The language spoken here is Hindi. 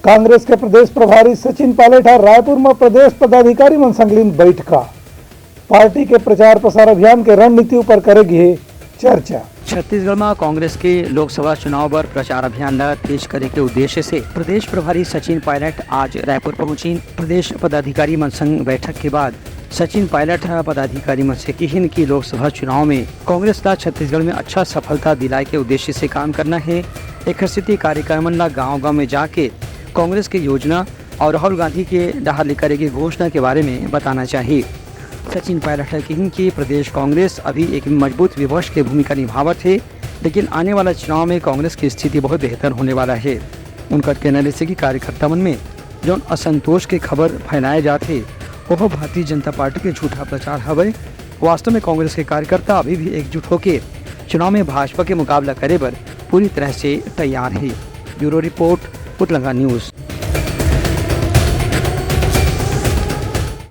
कांग्रेस के प्रदेश प्रभारी सचिन पायलट रायपुर में प्रदेश पदाधिकारी मन संग बैठका। पार्टी के प्रचार प्रसार अभियान के रणनीति पर करेगी चर्चा। छत्तीसगढ़ में कांग्रेस के लोकसभा चुनाव पर प्रचार अभियान तेज करे के उद्देश्य से प्रदेश प्रभारी सचिन पायलट आज रायपुर पहुंची। प्रदेश पदाधिकारी मन संग बैठक के बाद सचिन पायलट पदाधिकारी मन से कहिन की लोकसभा चुनाव में कांग्रेस का छत्तीसगढ़ में अच्छा सफलता दिलाए के उद्देश्य से काम करना है। एक स्थिति कार्यक्रम गाँव में जाके कांग्रेस की योजना और राहुल गांधी के डहार लेकर की घोषणा के बारे में बताना चाहिए। सचिन पायलट ने कहा कि प्रदेश कांग्रेस अभी एक मजबूत विपक्ष की भूमिका निभावत है, लेकिन आने वाला चुनाव में कांग्रेस की स्थिति बहुत बेहतर होने वाला है। उनका कहना है कि कार्यकर्ता मन में जो असंतोष के खबर फैलाए जाते वह भारतीय जनता पार्टी के झूठा प्रचार हवे। वास्तव में कांग्रेस के कार्यकर्ता अभी भी एकजुट होकर चुनाव में भाजपा के मुकाबला करे पर पूरी तरह से तैयार है। ब्यूरो रिपोर्ट, पुतलंगा न्यूज़।